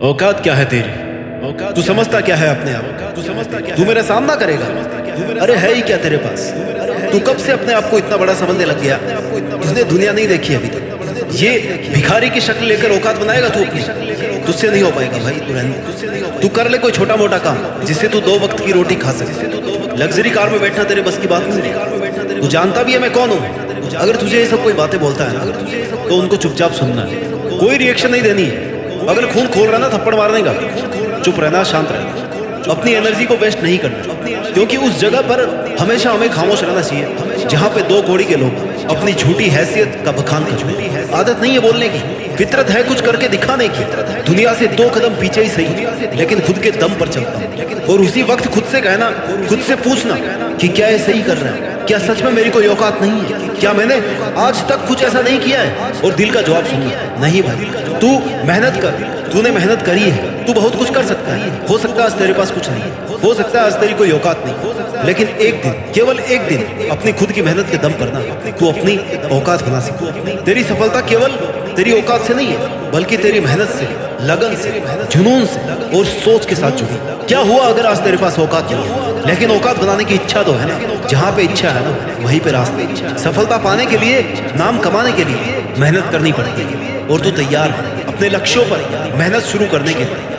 औकात क्या है तेरी? तू समझता क्या है अपने आप? तू समझता क्या? तू मेरा सामना करेगा? अरे है ही क्या तेरे पास? तू कब से अपने आप को इतना बड़ा समझने लग गया? तुझने दुनिया नहीं देखी अभी तक। ये भिखारी की शक्ल लेकर औकात बनाएगा तू अपनी? तुझसे नहीं हो पाएगा भाई, तू रहने। तू कर ले कोई छोटा मोटा काम जिससे तू 2 वक्त की रोटी खा सके। लग्जरी कार में बैठना तेरे बस की बात नहीं। तू जानता भी है मैं कौन हूँ। अगर तुझे ये सब कोई बातें बोलता है ना तो उनको चुपचाप सुनना है, कोई रिएक्शन नहीं देनी है। अगर खून खोल रहा ना थप्पड़ मारने का, चुप रहना, शांत रहना, अपनी एनर्जी को वेस्ट नहीं करना, क्योंकि उस जगह पर हमेशा हमें खामोश रहना चाहिए जहाँ पे 2 कौड़ी के लोग अपनी झूठी हैसियत का बखान कर। आदत नहीं है बोलने की, फितरत है कुछ करके दिखाने की। दुनिया से 2 कदम पीछे ही सही, लेकिन खुद के दम पर चलता हूं। और उसी वक्त खुद से कहना, खुद से पूछना कि क्या ये सही कर रहा है, क्या सच में मेरी कोई औकात नहीं है, क्या मैंने आज तक कुछ ऐसा नहीं किया है। और दिल का जवाब सुनना, नहीं भाई तू मेहनत कर, तूने मेहनत करी है, तू बहुत कुछ कर सकता है। हो सकता है आज तेरे पास कुछ नहीं, हो सकता है आज तेरी कोई औकात नहीं, लेकिन एक दिन, केवल एक दिन अपनी खुद की मेहनत के दम पर ना तू अपनी औकात बना सकता। तेरी सफलता केवल तेरी औकात से नहीं है, बल्कि तेरी मेहनत से, लगन से, जुनून से और सोच के साथ जुड़ी। क्या हुआ अगर आज तेरे पास औकात नहीं है, लेकिन औकात बनाने की इच्छा तो है ना। जहाँ पे इच्छा है ना वहीं पे रास्ते। सफलता पाने के लिए, नाम कमाने के लिए मेहनत करनी पड़ती है, और तू तैयार है अपने लक्ष्यों पर मेहनत शुरू करने के लिए।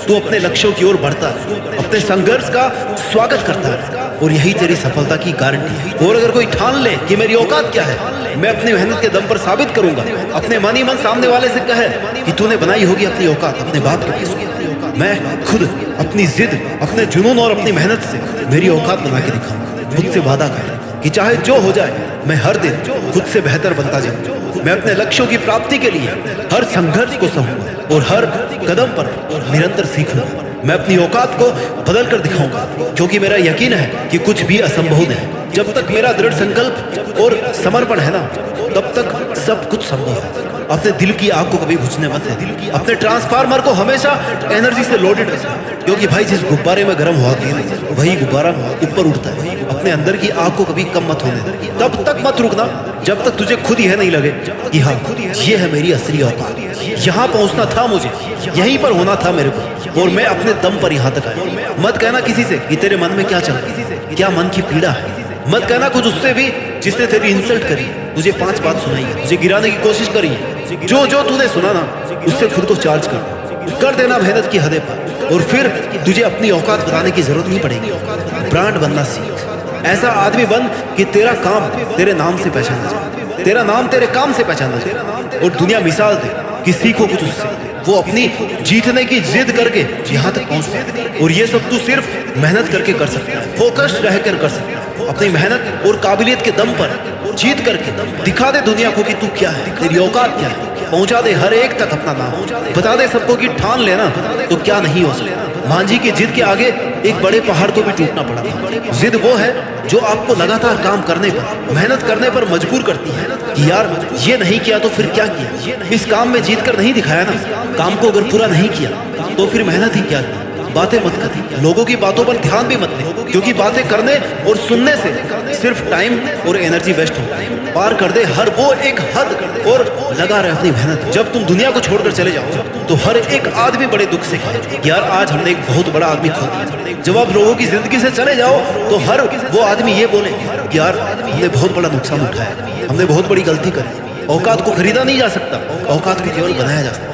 तू अपने लक्ष्यों की ओर बढ़ता है, अपने संघर्ष का स्वागत करता है, और यही तेरी सफलता की गारंटी है। और अगर कोई ठान ले कि मेरी औकात क्या है, मैं अपनी मेहनत के दम पर साबित करूंगा, अपने मन ही मन सामने वाले से कहे कि तूने बनाई होगी अपनी औकात अपने बाप के पीछे, मैं खुद अपनी जिद, अपने जुनून और अपनी मेहनत से मेरी औकात बना के दिखाऊंगा। खुद से वादा कर कि चाहे जो हो जाए, मैं हर दिन खुद से बेहतर बनता जाऊंगा। मैं अपने लक्ष्यों की प्राप्ति के लिए हर संघर्ष को सहूंगा और हर कदम पर निरंतर सीखूंगा। मैं अपनी औकात को बदल कर दिखाऊंगा, क्योंकि मेरा यकीन है कि कुछ भी असंभव नहीं। जब तक मेरा दृढ़ संकल्प और समर्पण है ना, तब तक सब कुछ संभव है। अपने दिल की आग को कभी बुझने मत दे। अपने ट्रांसफार्मर को हमेशा एनर्जी से लोडेड रखना, क्योंकि भाई जिस गुब्बारे में गर्म हवा दी ना, वही गुब्बारा ऊपर उड़ता है। अपने अंदर की आग को कभी कम मत होने दे। तब तक मत रुकना जब तक तुझे खुद यह नहीं लगे कि हाँ ये है मेरी असली औकात, यहाँ पहुंचना था मुझे, यहीं पर होना था मेरे को, और मैं अपने दम पर यहाँ तक आया। मत कहना किसी से कि तेरे मन में क्या चल रहा है, क्या मन की पीड़ा है। मत कहना कुछ उससे भी जिसने तेरी इंसल्ट करी, तुझे 5 बात सुनाई है, तुझे गिराने की कोशिश करी है। जो जो तूने सुना ना, उससे खुद को चार्ज कर देना मेहनत की हदें पर, और फिर तुझे अपनी औकात बताने की जरूरत नहीं पड़ेगी। ब्रांड बनना सीख, ऐसा आदमी बन कि तेरा काम तेरे नाम से पहचाना जाए, तेरा नाम तेरे काम से पहचाना जाए, और दुनिया मिसाल दे कि सीखो कुछ उससे। वो अपनी जीतने की जिद करके यहाँ तक पहुँचता है, और ये सब तू सिर्फ मेहनत करके कर सकता है, फोकस्ड रहकर कर सकता है। अपनी मेहनत और काबिलियत के दम पर जीत करके दिखा दे दुनिया को कि तू क्या है, तेरी औकात क्या है। पहुंचा दे हर एक तक अपना नाम, बता दे सबको कि ठान लेना तो क्या नहीं हो सकता। मांझी की जिद के आगे एक बड़े पहाड़ को भी टूटना पड़ा था। जिद वो है जो आपको लगातार काम करने पर, मेहनत करने पर मजबूर करती है कि यार ये नहीं किया तो फिर क्या किया। इस काम में जीत कर नहीं दिखाया ना, काम को अगर पूरा नहीं किया तो फिर मेहनत ही क्या की। बातें मत कर, लोगों की बातों पर ध्यान भी मत दे, क्योंकि बातें करने और सुनने से सिर्फ टाइम और एनर्जी वेस्ट होता है। पार कर दे हर वो एक हद और लगा रहे अपनी मेहनत। जब तुम दुनिया को छोड़कर चले जाओ तो हर एक आदमी बड़े दुख से खाए, यार आज हमने एक बहुत बड़ा आदमी खो दिया। जब आप लोगों की जिंदगी से चले जाओ तो हर वो आदमी ये बोले यार हमने बहुत बड़ा नुकसान उठाया, हमने बहुत बड़ी गलती करी। औकात को खरीदा नहीं जा सकता, औकात को केवल बनाया जा सकता।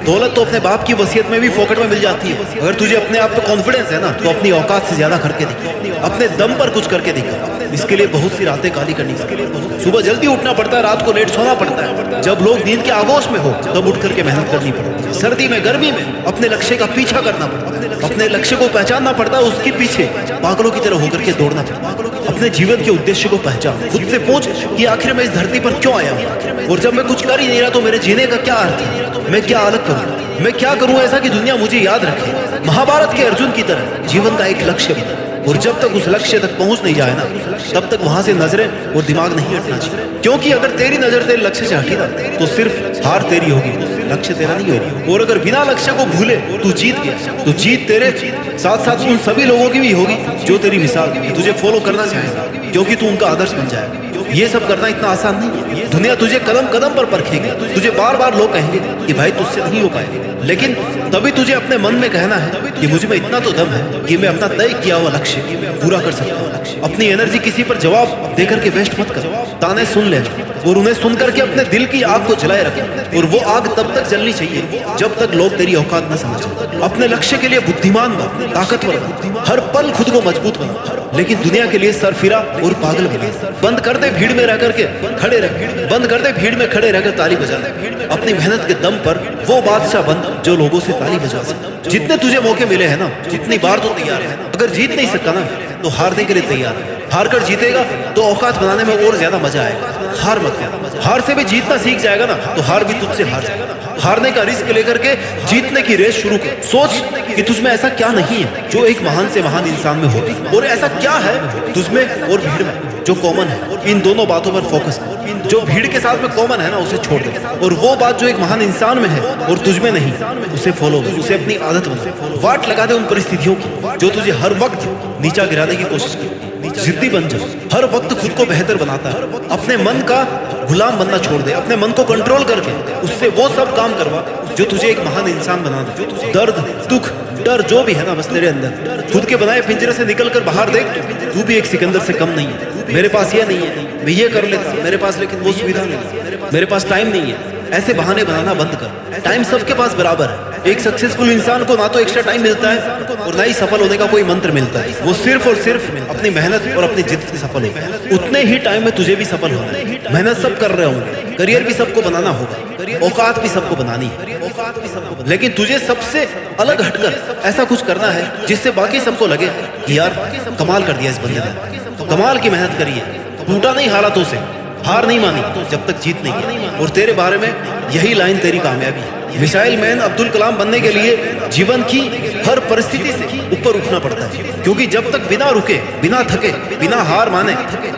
दौलत तो अपने बाप की वसीयत में भी फोकट में मिल जाती है। अगर तुझे अपने आप पे कॉन्फिडेंस है ना, तो अपनी औकात से ज्यादा करके दिखा, अपने दम पर कुछ करके दिखा। इसके लिए बहुत सी रातें काली करनी पड़ती है, सुबह जल्दी उठना पड़ता है, रात को लेट सोना पड़ता है। जब लोग नींद के आगोश में हो तब उठ करके मेहनत करनी पड़ती है। सर्दी में, गर्मी में अपने लक्ष्य का पीछा करना पड़ता है, अपने लक्ष्य को पहचानना पड़ता है, उसके पीछे पागलों की तरह होकर के दौड़ना पड़ता है। अपने जीवन के उद्देश्य को पहचान, खुद से पूछ कि आखिर मैं इस धरती पर क्यों आया हूँ, और जब मैं कुछ कर ही नहीं रहा तो मेरे जीने का क्या अर्थ है। मैं क्या अलग करूँ, मैं क्या करूं ऐसा कि दुनिया मुझे याद रखे। महाभारत के अर्जुन की तरह जीवन का एक लक्ष्य बना, और जब तक उस लक्ष्य तक पहुंच नहीं जाए ना, तब तक वहां से नजरें और दिमाग नहीं हटना चाहिए। क्योंकि अगर तेरी नजर तेरे लक्ष्य से हटी ना, तो सिर्फ हार तेरी होगी, लक्ष्य तेरा नहीं होगी। और अगर बिना लक्ष्य को भूले तू जीत गया, तो जीत तेरे साथ साथ उन सभी लोगों की भी होगी जो तेरी मिसाल तुझे फॉलो करना चाहेगा, क्योंकि तू उनका आदर्श बन जाएगा। ये सब करना इतना आसान नहीं है। दुनिया तुझे कदम कदम पर परखेगी, तुझे बार बार लोग कहेंगे कि भाई तुझसे नहीं हो पाएगा, लेकिन तभी तुझे अपने मन में कहना है कि मुझ में इतना तो दम है कि मैं अपना तय किया हुआ लक्ष्य पूरा कर सकता हूँ। अपनी एनर्जी किसी पर जवाब देकर के वेस्ट मत कर, ताने सुन ले और उन्हें सुनकर के अपने दिल की आग को जलाए रख। और वो आग तब तक जलनी चाहिए जब तक लोग तेरी औकात न समझें। अपने लक्ष्य के लिए बुद्धिमान बन, ताकतवर बन, हर पल खुद को मजबूत बना, लेकिन दुनिया के लिए सरफिरा और पागल बना। बंद कर दे भीड़ में रह करके खड़े रह, बंद कर दे भीड़ में खड़े रहकर ताली बजाना। अपनी मेहनत के दम पर वो बादशाह बन जो लोगों से ताली बजा सके। जितने तुझे मौके मिले हैं ना, जितनी बार तो तैयार है। अगर जीत नहीं सकता ना तो हारने के लिए तैयार है। हार कर जीतेगा तो औकात बनाने में और ज्यादा मजा आएगा। हार मत कर, हार से भी जीतना सीख जाएगा ना तो हार भी तुझसे हार जाएगा। हारने का रिस्क लेकर के जीतने की रेस शुरू कर। सोच कि तुझमें ऐसा क्या नहीं है जो एक महान से महान इंसान में होती, और ऐसा क्या है तुझमें और भीड़ में जो कॉमन है। इन दोनों बातों पर फोकस कर। जो भीड़ के साथ में कॉमन है ना उसे छोड़ दे, और वो बात जो एक महान इंसान में है और तुझमें नहीं उसे फॉलो कर, उसे अपनी आदत बना। वाट लगा दे उन परिस्थितियों की जो तुझे हर वक्त नीचा गिराने की कोशिश की। जिद्दी बन जा, हर वक्त खुद को बेहतर बनाता है। अपने मन का गुलाम बनना छोड़ दे, अपने मन को कंट्रोल करके उससे वो सब काम करवा जो तुझे एक महान इंसान बना दे। दर्द, दुख, डर जो भी है ना बस तेरे अंदर, खुद के बनाए पिंजरे से निकल कर बाहर देख, तू भी एक सिकंदर से कम नहीं है। मेरे पास ये नहीं है, मैं ये कर लेता, मेरे पास लेकिन वो सुविधा नहीं है, मेरे पास टाइम नहीं है। ऐसे बहाने बनाना बंद कर। टाइम सबके पास बराबर है। एक सक्सेसफुल इंसान को ना तो एक्स्ट्रा टाइम मिलता है और ना ही सफल होने का कोई मंत्र मिलता है। वो सिर्फ और सिर्फ अपनी मेहनत और अपनी जिद से सफल होगा। उतने ही टाइम में तुझे भी सफल होना है। मेहनत सब कर रहे होंगे, करियर भी सबको बनाना होगा, औकात भी सबको बनानी है, लेकिन तुझे सबसे अलग हटकर ऐसा कुछ करना है जिससे बाकी सबको लगे कि यार कमाल कर दिया इस बंदे ने, कमाल की मेहनत करी है, टूटा नहीं हालातों से, हार नहीं मानी जब तक जीत नहीं की। और तेरे बारे में यही लाइन तेरी कामयाबी है। मिसाइल मैन अब्दुल कलाम बनने के लिए जीवन की हर परिस्थिति से ऊपर उठना पड़ता है, क्योंकि जब तक बिना रुके, बिना थके, बिना हार माने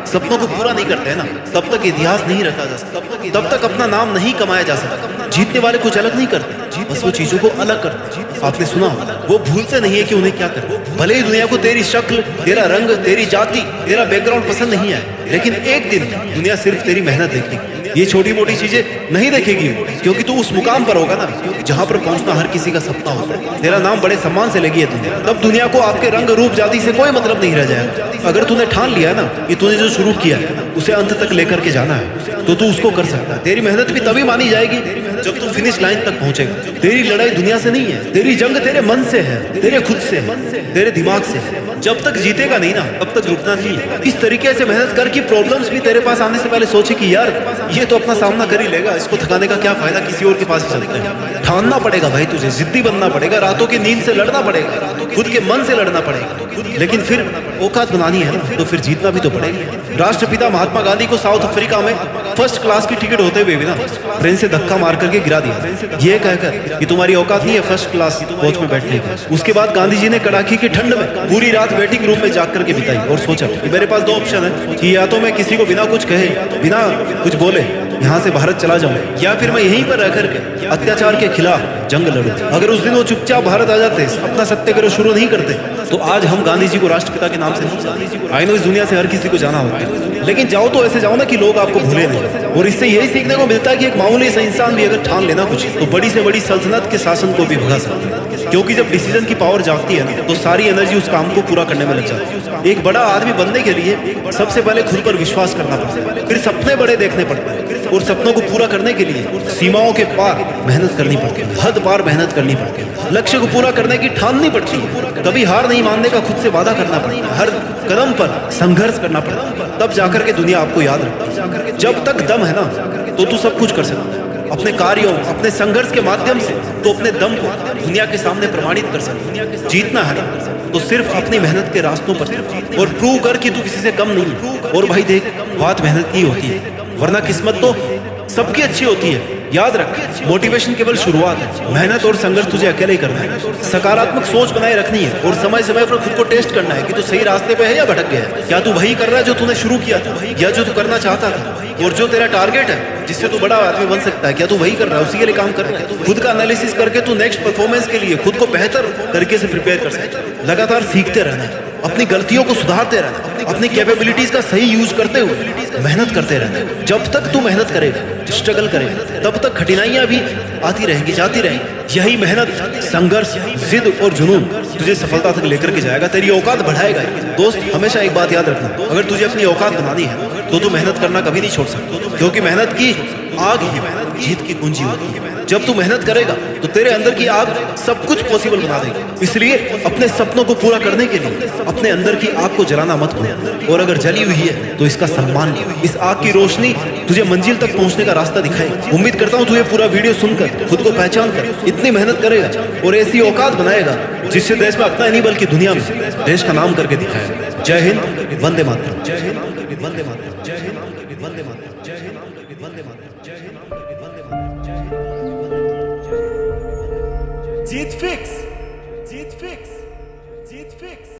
सपनों को पूरा नहीं करते हैं ना, तब तक इतिहास नहीं रखा जा सकता, तब तक अपना नाम नहीं कमाया जा सकता। जीतने वाले कुछ अलग नहीं करते, बस वो चीजों को अलग करते। आपने सुना, वो भूलते नहीं है कि उन्हें क्या करना। भले ही दुनिया को तेरी शक्ल, तेरा रंग, तेरी जाति, तेरा बैकग्राउंड पसंद नहीं आए, लेकिन एक दिन दुनिया सिर्फ तेरी मेहनत देखेगी। ये छोटी मोटी चीजें नहीं देखेगी, क्योंकि तू उस मुकाम पर होगा ना जहां पर पहुंचना हर किसी का सपना होता है। तेरा नाम बड़े सम्मान से लेगी है दुनिया, तब दुनिया को आपके रंग रूप जाति से कोई मतलब नहीं रह जाएगा। अगर तूने ठान लिया ना कि तूने जो शुरू किया है उसे अंत तक लेकर के जाना है, तो तू उसको कर सकता है। तेरी मेहनत भी तभी मानी जाएगी जब तू फिनिश लाइन तक पहुंचेगा। तेरी लड़ाई दुनिया से नहीं है, तेरी जंग तेरे मन से है, तेरे खुद से है, तेरे दिमाग से है। जब तक जीतेगा नहीं ना तब तक रुकना नहीं है। इस तरीके से मेहनत कर कि प्रॉब्लम्स भी तेरे पास आने से पहले सोचे कि यार ये तो अपना सामना कर ही लेगा, इसको थकाने का क्या फायदा, किसी और के पास ही चलते हैं। ठानना पड़ेगा भाई, तुझे जिद्दी बनना पड़ेगा, रातों की नींद से लड़ना पड़ेगा, खुद के मन से लड़ना पड़ेगा। लेकिन फिर औकात बनानी है ना तो फिर जीतना भी तो पड़ेगा। राष्ट्रपिता महात्मा गांधी को साउथ अफ्रीका में फर्स्ट क्लास की टिकट होते हुए भी ना ट्रेन से धक्का मार करके गिरा दिया, ये कहकर कि तुम्हारी औकात नहीं है फर्स्ट क्लास कोच में बैठने की। उसके बाद गांधी जी ने कड़ाके की ठंड में पूरी रात वेटिंग रूम में जाग करके बिताई और सोचा कि मेरे पास दो ऑप्शन है कि या तो मैं किसी को बिना कुछ कहे, बिना कुछ बोले यहाँ से भारत चला जाऊं, या फिर मैं यहीं पर रह करके अत्याचार के खिलाफ जंग लड़ूं। अगर उस दिन वो चुपचाप भारत आ जाते, अपना सत्याग्रह शुरू नहीं करते, तो आज हम गांधी जी को राष्ट्रपिता के नाम से नहीं जानते। आई नो इस दुनिया से हर किसी को जाना होगा, लेकिन जाओ तो ऐसे जाओ ना कि लोग आपको भूले नहीं। और इससे यही सीखने को मिलता है कि एक मामूली सा इंसान भी अगर ठान लेना कुछ, तो बड़ी से बड़ी सल्तनत के शासन को भी भगा सकता है। क्योंकि जब डिसीजन की पावर जागती है ना तो सारी एनर्जी उस काम को पूरा करने में लग जाती है। एक बड़ा आदमी बनने के लिए सबसे पहले खुद पर विश्वास करना पड़ता है, फिर सपने बड़े देखने पड़ते हैं, और सपनों को पूरा करने के लिए सीमाओं के पार मेहनत करनी पड़ती है, हद पार मेहनत करनी पड़ती है, लक्ष्य को पूरा करने की ठाननी पड़ती है, कभी हार नहीं मानने का खुद से वादा करना पड़ता है, हर कदम पर संघर्ष करना पड़ता है, तब जाकर के दुनिया आपको याद रखती है। जब तक दम है ना तो तू सब कुछ कर सकता है। अपने कार्यों, अपने संघर्ष के माध्यम से तो अपने दम को दुनिया के सामने प्रमाणित कर सकता है। जीतना है ना तो सिर्फ अपनी मेहनत के रास्तों पर और प्रूव कर कि तू किसी से कम नहीं। और भाई देख, बात मेहनत की होती है, वरना किस्मत तो सबकी अच्छी होती है। याद रख, मोटिवेशन केवल शुरुआत है, मेहनत और संघर्ष तुझे अकेले ही करना है। सकारात्मक सोच बनाए रखनी है और समय समय पर खुद को टेस्ट करना है कि तू सही रास्ते पे है या भटक गया है। क्या तू वही कर रहा है जो तूने शुरू किया था, या जो तू करना चाहता था? और जो तेरा टारगेट है जिससे तू बड़ा आदमी बन सकता है, क्या तू वही कर रहा है, उसी के लिए काम कर रहा है? खुद का एनालिसिस करके तू नेक्स्ट परफॉर्मेंस के लिए खुद को बेहतर तरीके से प्रिपेयर कर सकता है। लगातार सीखते रहना है, अपनी गलतियों को सुधारते रहना, अपनी कैपेबिलिटीज का सही यूज करते हुए मेहनत करते रहना। जब तक तू मेहनत करेगा, स्ट्रगल करेगा, तब तक कठिनाइयां भी आती रहेंगी, जाती रहेंगी। यही मेहनत, संघर्ष, जिद और जुनून तुझे सफलता तक लेकर के जाएगा, तेरी औकात बढ़ाएगा। दोस्त, हमेशा एक बात याद रखना, अगर तुझे अपनी औकात बनानी है तो तू मेहनत करना कभी नहीं छोड़ सकता, क्योंकि मेहनत की आग ही जीत की कुंजी होती है। जब तू मेहनत करेगा तो तेरे अंदर की आग सब कुछ पॉसिबल बना देगी। इसलिए अपने सपनों को पूरा करने के लिए अपने अंदर की आग को जलाना मत भूल, और अगर जली हुई है तो इसका सम्मान ले। इस आग की रोशनी तुझे मंजिल तक पहुंचने का रास्ता दिखाएगी। उम्मीद करता हूं तू ये पूरा वीडियो सुनकर खुद को पहचान कर इतनी मेहनत करेगा और ऐसी औकात बनाएगा जिससे देश में अपना नहीं बल्कि दुनिया में देश का नाम करके दिखाएगा। जय हिंद, वंदे मातरम। जय हिंद, वंदे मातरम। जय हिंद, वंदे मातरम। जय हिंद, वंदे मातरम। जय हिंद, वंदे मातरम। जीत फिक्स, जीत फिक्स, जीत फिक्स।